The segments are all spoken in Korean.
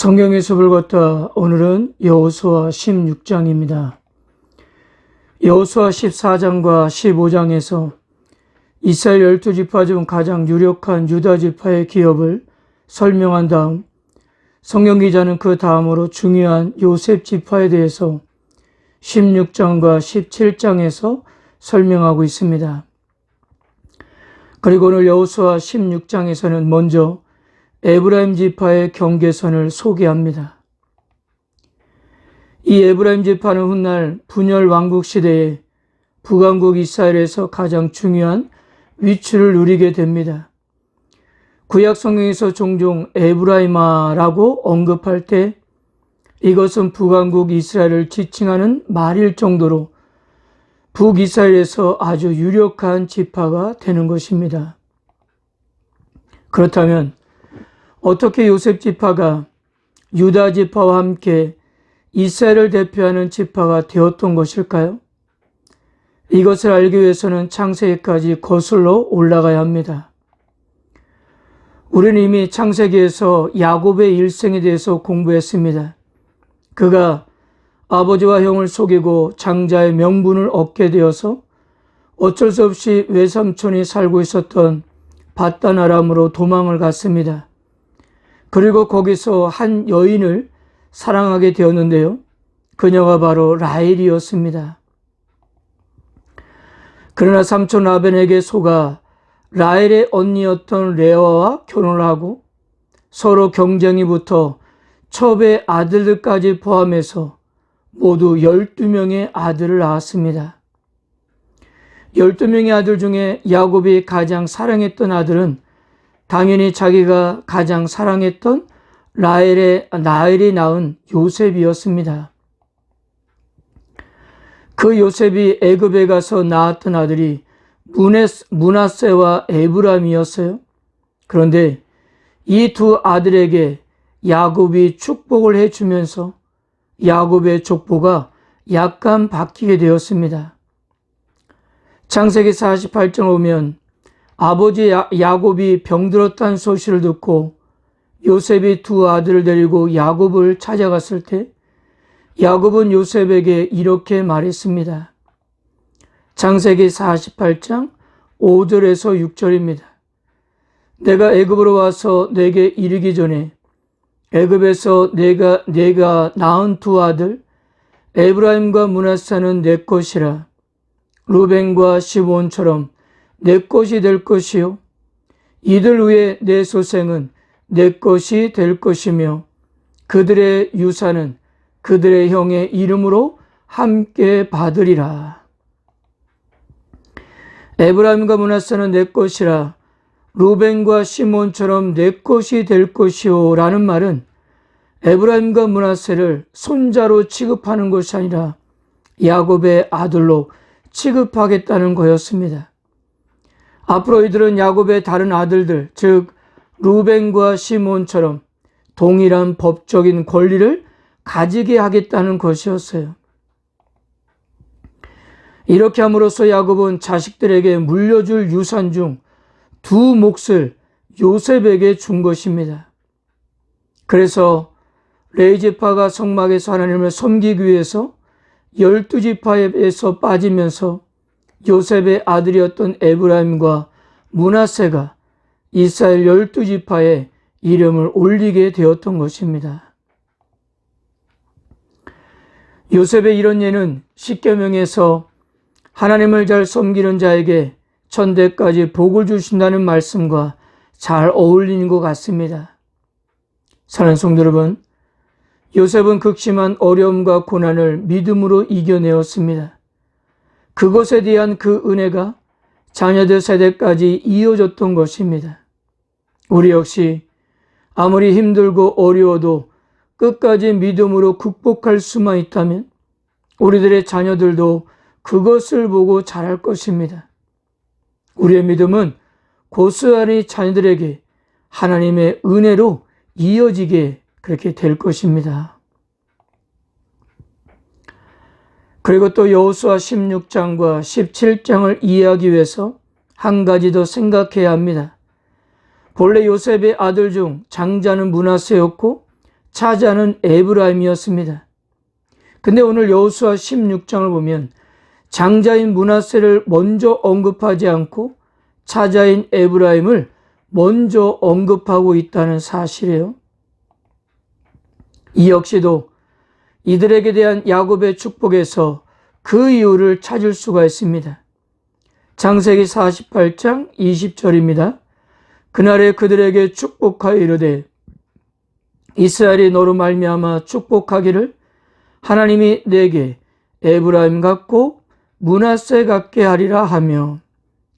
성경의 숲을 걷다. 오늘은 여호수아 16장입니다. 여호수아 14장과 15장에서 이스라엘 12지파 중 가장 유력한 유다 지파의 기업을 설명한 다음 성경 기자는 그 다음으로 중요한 요셉 지파에 대해서 16장과 17장에서 설명하고 있습니다. 그리고 오늘 여호수아 16장에서는 먼저 에브라임 지파의 경계선을 소개합니다. 이 에브라임 지파는 훗날 분열 왕국 시대에 북왕국 이스라엘에서 가장 중요한 위치를 누리게 됩니다. 구약 성경에서 종종 에브라임아라고 언급할 때 이것은 북왕국 이스라엘을 지칭하는 말일 정도로 북이스라엘에서 아주 유력한 지파가 되는 것입니다. 그렇다면 어떻게 요셉 지파가 유다 지파와 함께 이스라엘을 대표하는 지파가 되었던 것일까요? 이것을 알기 위해서는 창세기까지 거슬러 올라가야 합니다. 우리는 이미 창세기에서 야곱의 일생에 대해서 공부했습니다. 그가 아버지와 형을 속이고 장자의 명분을 얻게 되어서 어쩔 수 없이 외삼촌이 살고 있었던 밧단 아람으로 도망을 갔습니다. 그리고 거기서 한 여인을 사랑하게 되었는데요. 그녀가 바로 라헬이었습니다. 그러나 삼촌 라벤에게 속아 라헬의 언니였던 레아와 결혼을 하고 서로 경쟁이 붙어 첩의 아들들까지 포함해서 모두 12명의 아들을 낳았습니다. 12명의 아들 중에 야곱이 가장 사랑했던 아들은 당연히 자기가 가장 사랑했던 라헬이 낳은 요셉이었습니다. 그 요셉이 애굽에 가서 낳았던 아들이 므낫세와 에브라임이었어요. 그런데 이 두 아들에게 야곱이 축복을 해주면서 야곱의 족보가 약간 바뀌게 되었습니다. 창세기 48장 오면 아버지 야곱이 병들었다는 소식을 듣고 요셉이 두 아들을 데리고 야곱을 찾아갔을 때 야곱은 요셉에게 이렇게 말했습니다. 창세기 48장 5절에서 6절입니다. 내가 애굽으로 와서 내게 이르기 전에 애굽에서 내가 낳은 두 아들 에브라임과 므낫세는 내 것이라. 루벤과 시므온처럼 내 것이 될 것이요 이들 위에 내 소생은 내 것이 될 것이며 그들의 유산은 그들의 형의 이름으로 함께 받으리라. 에브라임과 므낫세는 내 것이라. 루벤과 시므온처럼 내 것이 될 것이요 라는 말은 에브라임과 므낫세를 손자로 취급하는 것이 아니라 야곱의 아들로 취급하겠다는 거였습니다. 앞으로 이들은 야곱의 다른 아들들, 즉 루벤과 시므온처럼 동일한 법적인 권리를 가지게 하겠다는 것이었어요. 이렇게 함으로써 야곱은 자식들에게 물려줄 유산 중 두 몫을 요셉에게 준 것입니다. 그래서 레위지파가 성막에서 하나님을 섬기기 위해서 12지파에서 빠지면서 요셉의 아들이었던 에브라임과 므낫세가 이스라엘 12지파에 이름을 올리게 되었던 것입니다. 요셉의 이런 예는 십계명에서 하나님을 잘 섬기는 자에게 천대까지 복을 주신다는 말씀과 잘 어울리는 것 같습니다. 사랑하는 성도 여러분, 요셉은 극심한 어려움과 고난을 믿음으로 이겨내었습니다. 그것에 대한 그 은혜가 자녀들 세대까지 이어졌던 것입니다. 우리 역시 아무리 힘들고 어려워도 끝까지 믿음으로 극복할 수만 있다면 우리들의 자녀들도 그것을 보고 자랄 것입니다. 우리의 믿음은 고스란히 자녀들에게 하나님의 은혜로 이어지게 그렇게 될 것입니다. 그리고 또 여호수아 16장과 17장을 이해하기 위해서 한 가지 더 생각해야 합니다. 본래 요셉의 아들 중 장자는 므낫세였고 차자는 에브라임이었습니다. 근데 오늘 여호수아 16장을 보면 장자인 므낫세를 먼저 언급하지 않고 차자인 에브라임을 먼저 언급하고 있다는 사실이에요. 이 역시도 이들에게 대한 야곱의 축복에서 그 이유를 찾을 수가 있습니다. 창세기 48장 20절입니다. 그날에 그들에게 축복하여 이르되 이스라엘이 너로 말미암아 축복하기를 하나님이 내게 에브라임 같고 므낫세 같게 하리라 하며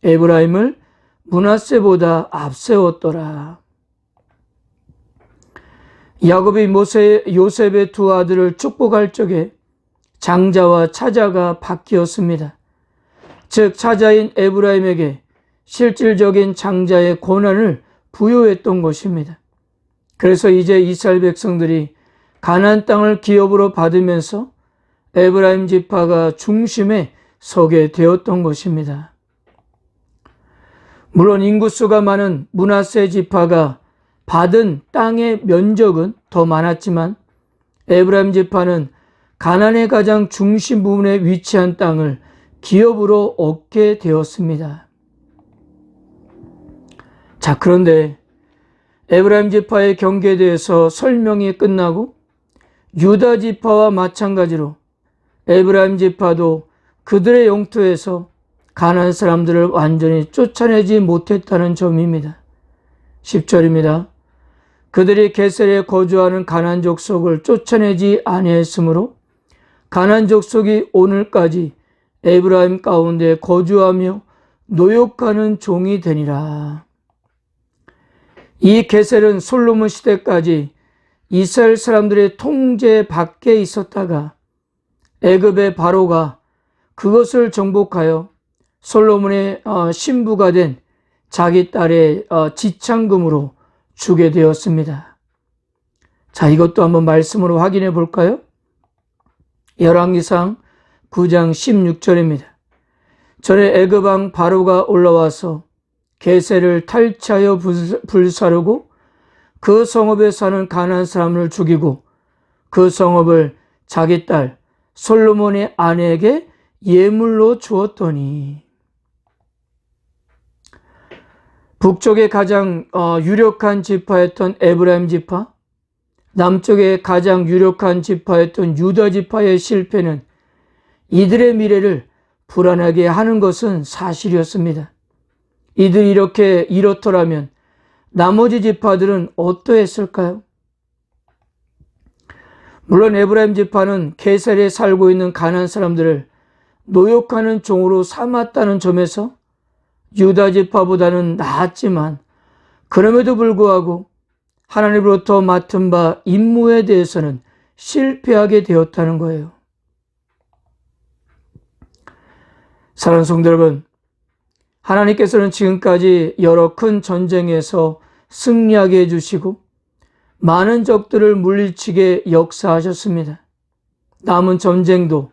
에브라임을 므낫세보다 앞세웠더라. 야곱이 요셉의 두 아들을 축복할 적에 장자와 차자가 바뀌었습니다. 즉 차자인 에브라임에게 실질적인 장자의 권한을 부여했던 것입니다. 그래서 이제 이스라엘 백성들이 가나안 땅을 기업으로 받으면서 에브라임 지파가 중심에 서게 되었던 것입니다. 물론 인구수가 많은 므낫세 지파가 받은 땅의 면적은 더 많았지만 에브라임 지파는 가나안의 가장 중심 부분에 위치한 땅을 기업으로 얻게 되었습니다. 자, 그런데 에브라임 지파의 경계에 대해서 설명이 끝나고 유다 지파와 마찬가지로 에브라임 지파도 그들의 영토에서 가나안 사람들을 완전히 쫓아내지 못했다는 점입니다. 10절입니다. 그들이 게셀에 거주하는 가나안 족속을 쫓아내지 아니했으므로 가나안 족속이 오늘까지 에브라임 가운데 거주하며 노역하는 종이 되니라. 이 게셀은 솔로몬 시대까지 이스라엘 사람들의 통제 밖에 있었다가 애굽의 바로가 그것을 정복하여 솔로몬의 신부가 된 자기 딸의 지창금으로 주게 되었습니다. 자, 이것도 한번 말씀으로 확인해 볼까요? 열왕기상 9장 16절입니다. 전에 애굽 왕 바로가 올라와서 게셀을 탈취하여 불사르고 그 성읍에 사는 가나안 사람을 죽이고 그 성읍을 자기 딸 솔로몬의 아내에게 예물로 주었더니 북쪽의 가장 유력한 지파였던 에브라임 지파, 남쪽의 가장 유력한 지파였던 유다 지파의 실패는 이들의 미래를 불안하게 하는 것은 사실이었습니다. 이들이 이렇더라면 나머지 지파들은 어떠했을까요? 물론 에브라임 지파는 게셀에 살고 있는 가나안 사람들을 노역하는 종으로 삼았다는 점에서 유다 지파보다는 나았지만 그럼에도 불구하고 하나님으로부터 맡은 바 임무에 대해서는 실패하게 되었다는 거예요. 사랑하는 성도 여러분, 하나님께서는 지금까지 여러 큰 전쟁에서 승리하게 해주시고 많은 적들을 물리치게 역사하셨습니다. 남은 전쟁도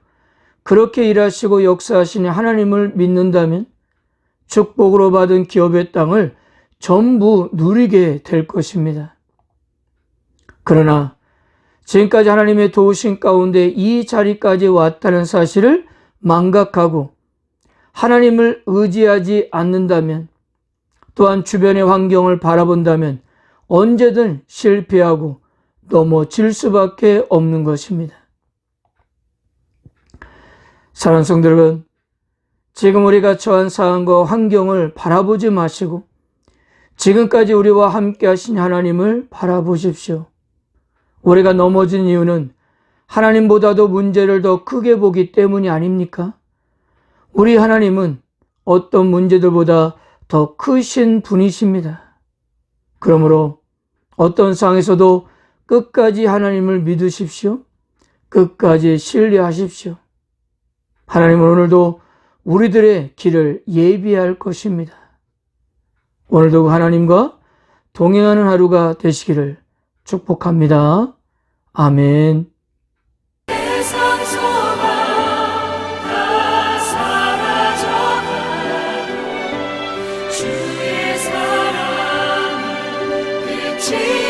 그렇게 일하시고 역사하시는 하나님을 믿는다면 축복으로 받은 기업의 땅을 전부 누리게 될 것입니다. 그러나 지금까지 하나님의 도우심 가운데 이 자리까지 왔다는 사실을 망각하고 하나님을 의지하지 않는다면, 또한 주변의 환경을 바라본다면 언제든 실패하고 넘어질 수밖에 없는 것입니다. 사랑하는 성도 여러분, 지금 우리가 처한 상황과 환경을 바라보지 마시고 지금까지 우리와 함께 하신 하나님을 바라보십시오. 우리가 넘어진 이유는 하나님보다도 문제를 더 크게 보기 때문이 아닙니까? 우리 하나님은 어떤 문제들보다 더 크신 분이십니다. 그러므로 어떤 상황에서도 끝까지 하나님을 믿으십시오. 끝까지 신뢰하십시오. 하나님은 오늘도 우리들의 길을 예비할 것입니다. 오늘도 하나님과 동행하는 하루가 되시기를 축복합니다. 아멘. 세상 소망 다 사라져가고 주의 사랑은 끝이